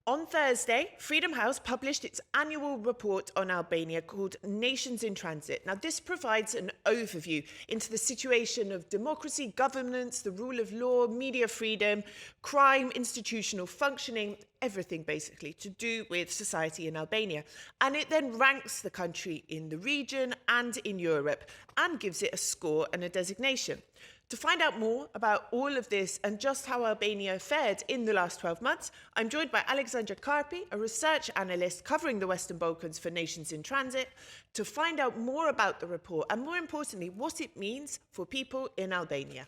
On Thursday, Freedom House published its annual report on Albania called Nations in Transit. Now, this provides an overview into the situation of democracy, governance, the rule of law, media freedom, crime, institutional functioning, everything basically to do with society in Albania. And it then ranks the country in the region and in Europe and gives it a score and a designation. To find out more about all of this and just how Albania fared in the last 12 months, I'm joined by Alexandra Karppi, a research analyst covering the Western Balkans for Nations in Transit, to find out more about the report and, more importantly, what it means for people in Albania.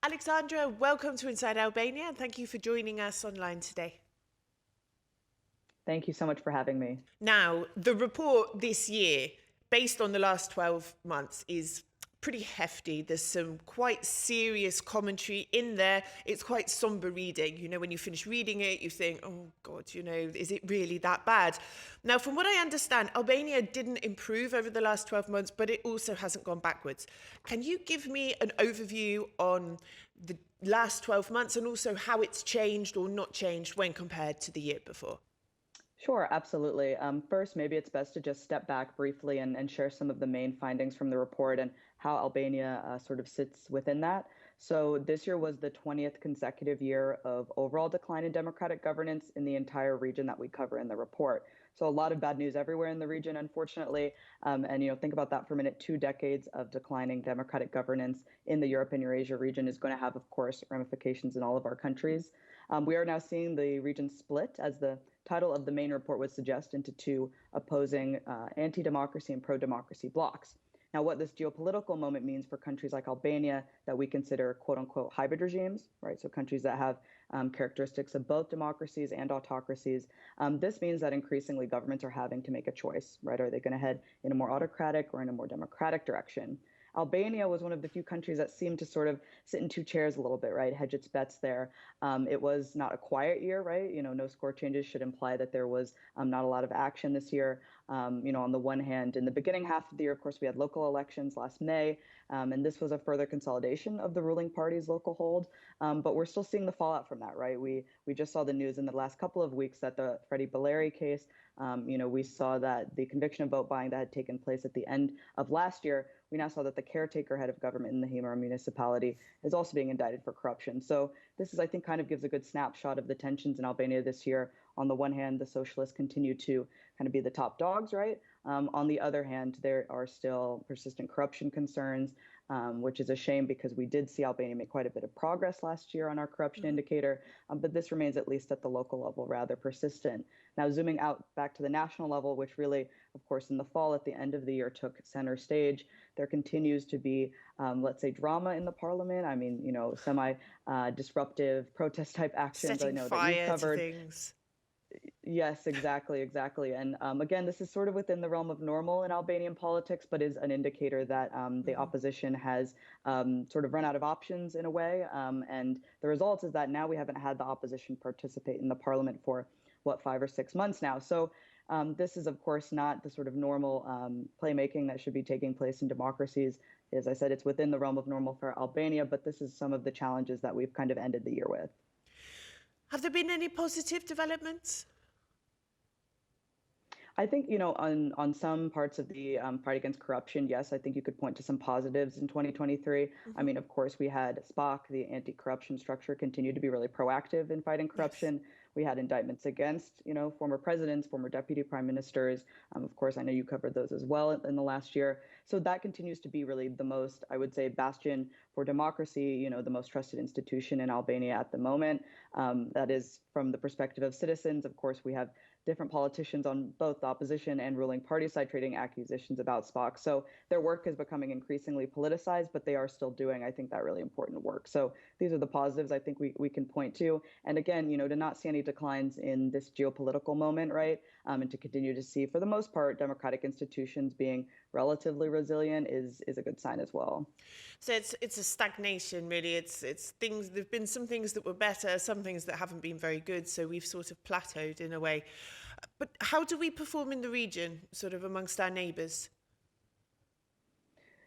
Alexandra, welcome to Inside Albania, and thank you for joining us online today. Thank you so much for having me. Now, the report this year, based on the last 12 months, is pretty hefty. There's some quite serious commentary in there. It's quite somber reading. You know, when you finish reading it, you think, oh God, you know, is it really that bad? Now, from what I understand, Albania didn't improve over the last 12 months, but it also hasn't gone backwards. Can you give me an overview on the last 12 months and also how it's changed or not changed when compared to the year before? Sure, absolutely. First, maybe it's best to just step back briefly and share some of the main findings from the report and how Albania sort of sits within that. So this year was the 20th consecutive year of overall decline in democratic governance in the entire region that we cover in the report. So a lot of bad news everywhere in the region, unfortunately. And think about that for a minute. 2 decades of declining democratic governance in the Europe and Eurasia region is going to have, of course, ramifications in all of our countries. We are now seeing the region split, as the title of the main report would suggest, into two opposing anti-democracy and pro-democracy blocs. Now, what this geopolitical moment means for countries like Albania that we consider quote unquote hybrid regimes, right? So countries that have characteristics of both democracies and autocracies. This means that increasingly governments are having to make a choice, right? Are they going to head in a more autocratic or in a more democratic direction? Albania was one of the few countries that seemed to sort of sit in two chairs a little bit, right? Hedge its bets there. It was not a quiet year, right? No score changes should imply that there was not a lot of action this year. On the one hand, in the beginning half of the year, of course, we had local elections last May, and this was a further consolidation of the ruling party's local hold. But we're still seeing the fallout from that, right? We just saw the news in the last couple of weeks that the Freddie Baleri case, we saw that the conviction of vote buying that had taken place at the end of last year, we now saw that the caretaker head of government in the Himar municipality is also being indicted for corruption. So this is, I think, kind of gives a good snapshot of the tensions in Albania this year. On the one hand, the socialists continue to kind of be the top dogs, right? On the other hand, there are still persistent corruption concerns, which is a shame because we did see Albania make quite a bit of progress last year on our corruption indicator, but this remains, at least at the local level, rather persistent. Now, zooming out back to the national level, which really, of course, in the fall at the end of the year took center stage, there continues to be, let's say, drama in the parliament. I mean, semi-disruptive protest type actions. Setting I know fire that you've covered. to things. Yes, exactly. And again, this is sort of within the realm of normal in Albanian politics, but is an indicator that the opposition has sort of run out of options in a way. And the result is that now we haven't had the opposition participate in the parliament for, 5 or 6 months now. So this is, of course, not the sort of normal playmaking that should be taking place in democracies. As I said, it's within the realm of normal for Albania, but this is some of the challenges that we've kind of ended the year with. Have there been any positive developments? I think, on some parts of the fight against corruption, yes, I think you could point to some positives in 2023. I mean, of course, we had SPOC, the anti-corruption structure, continue to be really proactive in fighting corruption. Yes. We had indictments against, former presidents, former deputy prime ministers. Of course, I know you covered those as well in the last year. So that continues to be really the most, I would say, bastion for democracy, the most trusted institution in Albania at the moment. That is from the perspective of citizens. Of course, we have different politicians on both the opposition and ruling party side trading accusations about SPOC. So their work is becoming increasingly politicized, but they are still doing, I think, that really important work. So these are the positives I think we can point to. And again, to not see any declines in this geopolitical moment, right? And to continue to see, for the most part, democratic institutions being relatively resilient is a good sign as well. So it's a stagnation, really. It's things. There've been some things that were better, some things that haven't been very good. So we've sort of plateaued in a way. But how do we perform in the region, sort of amongst our neighbours?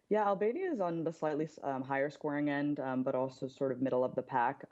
Yeah, Albania is on the slightly higher scoring end, but also sort of middle of the pack.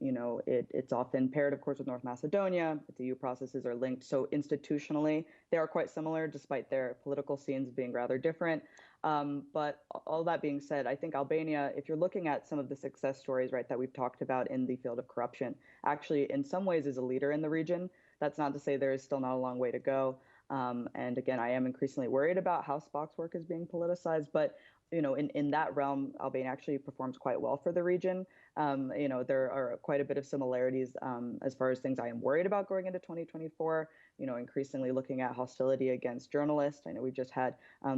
It's often paired, of course, with North Macedonia. The EU processes are linked. So institutionally, they are quite similar, despite their political scenes being rather different. But all that being said, I think Albania, if you're looking at some of the success stories, right, that we've talked about in the field of corruption, actually, in some ways, is a leader in the region. That's not to say there is still not a long way to go. And again, I am increasingly worried about how Spock's work is being politicized, but in that realm, Albania actually performs quite well for the region. There are quite a bit of similarities as far as things I am worried about going into 2024. Increasingly looking at hostility against journalists. I know we just had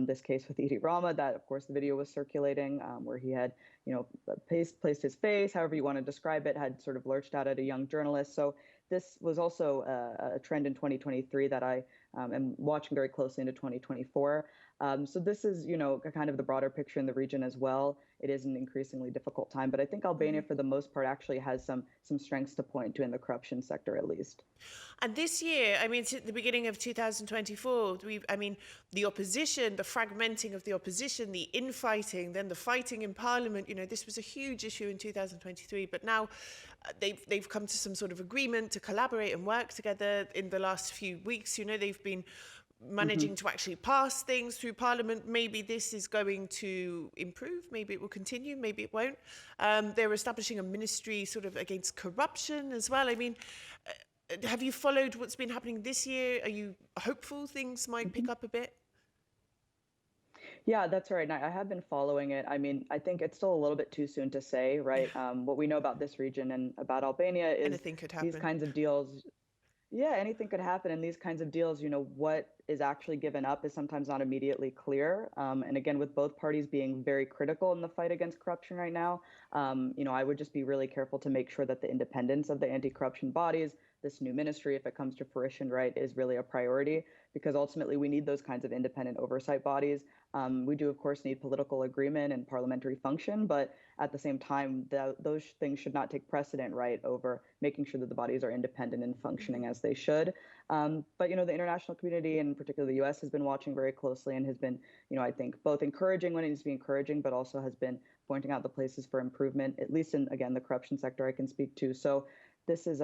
this case with Edi Rama that, of course, the video was circulating where he had, placed his face, however you want to describe it, had sort of lurched out at a young journalist. So this was also a trend in 2023 that I am watching very closely into 2024. So this is, kind of the broader picture in the region as well. It is an increasingly difficult time, but I think Albania, for the most part, actually has some strengths to point to in the corruption sector, at least. And this year, I mean, at the beginning of 2024, the opposition, the fragmenting of the opposition, the infighting, then the fighting in parliament, this was a huge issue in 2023. But now they've come to some sort of agreement to collaborate and work together in the last few weeks. They've been managing to actually pass things through parliament. Maybe this is going to improve, maybe it will continue, maybe it won't. They're establishing a ministry sort of against corruption as well. I mean, have you followed what's been happening this year? Are you hopeful things might pick up a bit? Yeah, that's right. And I have been following it. I mean, I think it's still a little bit too soon to say, right? What we know about this region and about Albania is Anything could these happen. kinds of deals. Yeah, anything could happen in these kinds of deals. What is actually given up is sometimes not immediately clear. And again, with both parties being very critical in the fight against corruption right now, I would just be really careful to make sure that the independence of the anti-corruption bodies, this new ministry, if it comes to fruition, right, is really a priority, because ultimately we need those kinds of independent oversight bodies. We do, of course, need political agreement and parliamentary function, but at the same time, those things should not take precedent, right, over making sure that the bodies are independent and functioning as they should. But the international community, and particularly the U.S., has been watching very closely and has been, I think, both encouraging when it needs to be encouraging, but also has been pointing out the places for improvement, at least in, again, the corruption sector I can speak to. So this is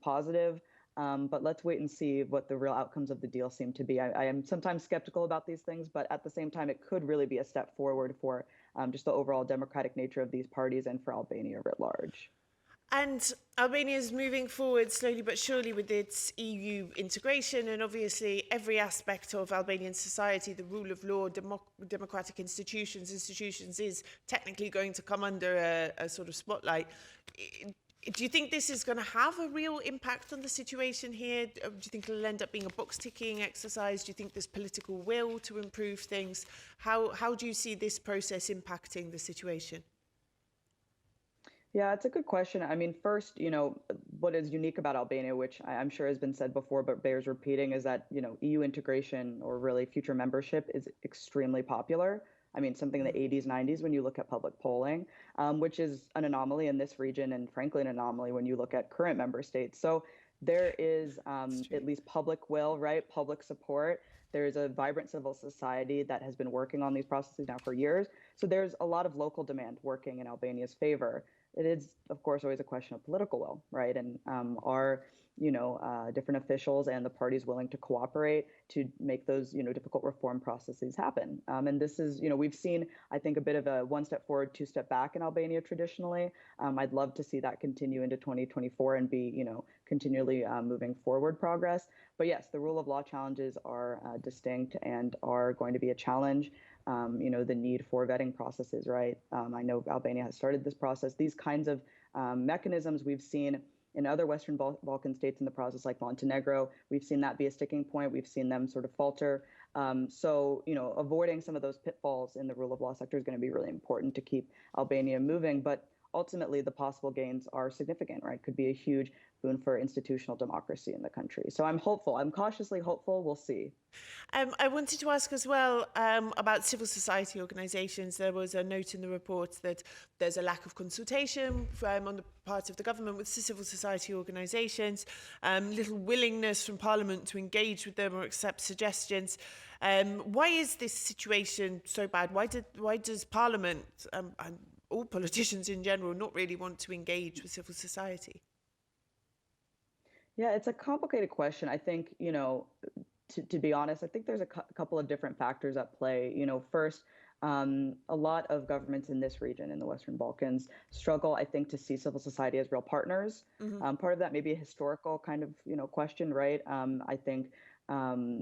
positive. But let's wait and see what the real outcomes of the deal seem to be. I am sometimes skeptical about these things, but at the same time, it could really be a step forward for just the overall democratic nature of these parties and for Albania writ large. And Albania is moving forward slowly but surely with its EU integration, and obviously every aspect of Albanian society, the rule of law, democratic institutions is technically going to come under a sort of spotlight. Do you think this is going to have a real impact on the situation here? Do you think it'll end up being a box-ticking exercise? Do you think there's political will to improve things? How do you see this process impacting the situation? Yeah, it's a good question. I mean, first, what is unique about Albania, which I'm sure has been said before, but bears repeating, is that, EU integration or really future membership is extremely popular. I mean, something in the 80s, 90s when you look at public polling, which is an anomaly in this region and frankly an anomaly when you look at current member states. So there is at least public will, right? Public support. There's a vibrant civil society that has been working on these processes now for years. So there's a lot of local demand working in Albania's favor. It is, of course, always a question of political will, right? And are different officials and the parties willing to cooperate to make those difficult reform processes happen? And this is we've seen, I think, a bit of a one step forward, two step back in Albania traditionally. I'd love to see that continue into 2024 and be continually moving forward progress. But yes, the rule of law challenges are distinct and are going to be a challenge. The need for vetting processes, right? I know Albania has started this process. These kinds of mechanisms we've seen in other Western Balkan states in the process, like Montenegro. We've seen that be a sticking point. We've seen them sort of falter. So, avoiding some of those pitfalls in the rule of law sector is going to be really important to keep Albania moving. But ultimately the possible gains are significant, right? Could be a huge boon for institutional democracy in the country. So I'm hopeful. I'm cautiously hopeful. We'll see. I wanted to ask as well about civil society organisations. There was a note in the report that there's a lack of consultation on the part of the government with civil society organisations, little willingness from Parliament to engage with them or accept suggestions. Why is this situation so bad? Why does Parliament and all politicians in general not really want to engage with civil society? Yeah, it's a complicated question. I think, to be honest, I think there's a couple of different factors at play. First, a lot of governments in this region, in the Western Balkans, struggle, I think, to see civil society as real partners. Part of that may be a historical kind of, question, right? I think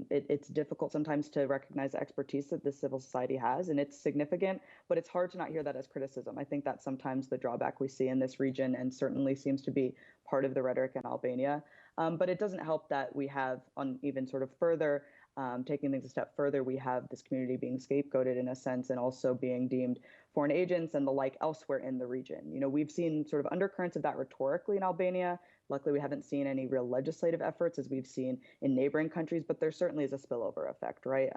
it's difficult sometimes to recognize the expertise that the civil society has, and it's significant, but it's hard to not hear that as criticism. I think that's sometimes the drawback we see in this region, and certainly seems to be part of the rhetoric in Albania. But it doesn't help that we have, on even sort of further, taking things a step further, we have this community being scapegoated in a sense, and also being deemed foreign agents and the like elsewhere in the region. We've seen sort of undercurrents of that rhetorically in Albania. Luckily, we haven't seen any real legislative efforts as we've seen in neighboring countries, but there certainly is a spillover effect, right?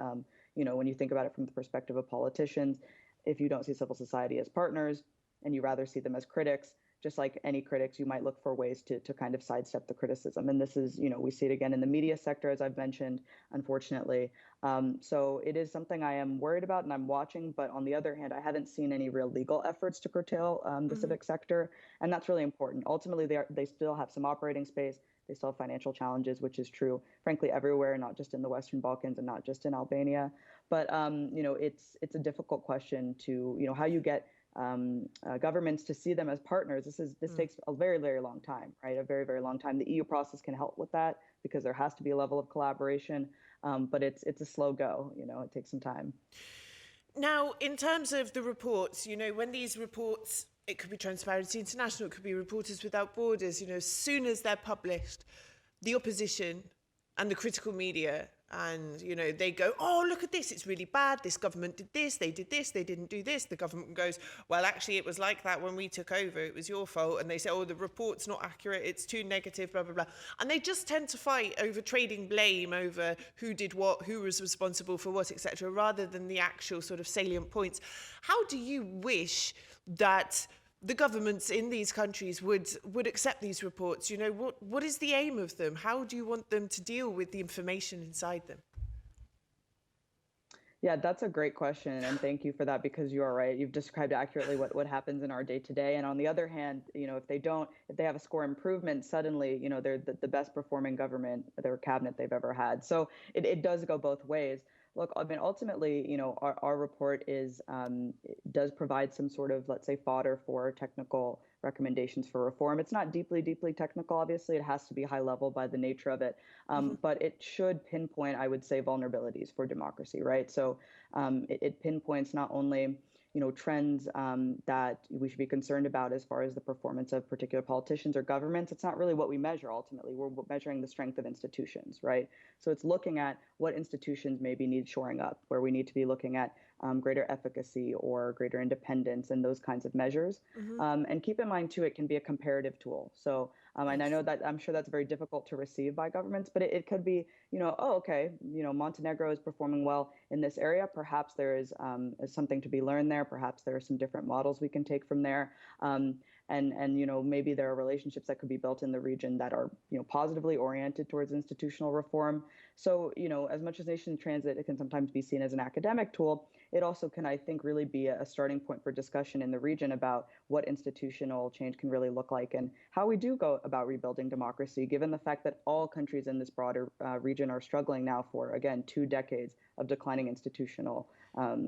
When you think about it from the perspective of politicians, if you don't see civil society as partners and you rather see them as critics, just like any critics, you might look for ways to kind of sidestep the criticism. And this is, we see it again in the media sector, as I've mentioned, unfortunately. So it is something I am worried about and I'm watching. But on the other hand, I haven't seen any real legal efforts to curtail the civic sector. And that's really important. Ultimately, they still have some operating space. They still have financial challenges, which is true, frankly, everywhere, not just in the Western Balkans and not just in Albania. But, it's a difficult question to, how you get governments to see them as partners. This takes a very, very long time, right? A very, very long time. The EU process can help with that because there has to be a level of collaboration, but it's a slow go. It takes some time. Now, in terms of the reports, when these reports, it could be Transparency International, it could be Reporters Without Borders, as soon as they're published, the opposition and the critical media, and, they go, oh, look at this, it's really bad, this government did this, they didn't do this. The government goes, well, actually, it was like that when we took over, it was your fault. And they say, oh, the report's not accurate, it's too negative, blah, blah, blah. And they just tend to fight over trading blame over who did what, who was responsible for what, etc., rather than the actual sort of salient points. How do you wish that the governments in these countries would accept these reports? What is the aim of them? How do you want them to deal with the information inside them? Yeah, that's a great question, and thank you for that, because you are right. You've described accurately what happens in our day to day. And on the other hand, if they have a score improvement, suddenly, they're the best performing government, their cabinet they've ever had. So it does go both ways. Look, I mean, ultimately, our report does provide some sort of, let's say, fodder for technical recommendations for reform. It's not deeply, deeply technical, obviously. It has to be high level by the nature of it. But it should pinpoint, I would say, vulnerabilities for democracy, right? So it pinpoints not only trends that we should be concerned about as far as the performance of particular politicians or governments. It's not really what we measure ultimately. We're measuring the strength of institutions, right? So it's looking at what institutions maybe need shoring up, where we need to be looking at greater efficacy or greater independence and those kinds of measures. And keep in mind, too, it can be a comparative tool. So, and I know that I'm sure that's very difficult to receive by governments, but it could be, oh, okay, Montenegro is performing well in this area. Perhaps there is something to be learned there. Perhaps there are some different models we can take from there. And maybe there are relationships that could be built in the region that are, positively oriented towards institutional reform. So, as much as nation transit, it can sometimes be seen as an academic tool. It also can, I think, really be a starting point for discussion in the region about what institutional change can really look like and how we do go about rebuilding democracy, given the fact that all countries in this broader region are struggling now for, again, 2 decades of declining institutional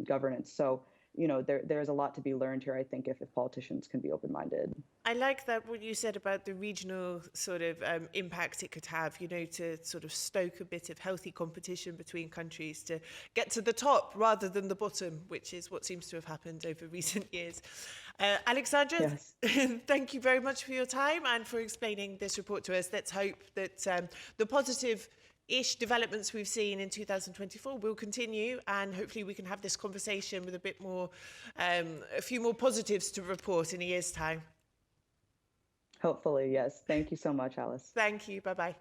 governance. So, there's a lot to be learned here, I think, if politicians can be open-minded. I like that what you said about the regional sort of impact it could have, to sort of stoke a bit of healthy competition between countries to get to the top rather than the bottom, which is what seems to have happened over recent years. Alexandra, Yes. Thank you very much for your time and for explaining this report to us. Let's hope that the positive-ish developments we've seen in 2024 will continue, and hopefully we can have this conversation with a few more positives to report in a year's time. Hopefully, yes. Thank you so much, Alice. Thank you. Bye-bye.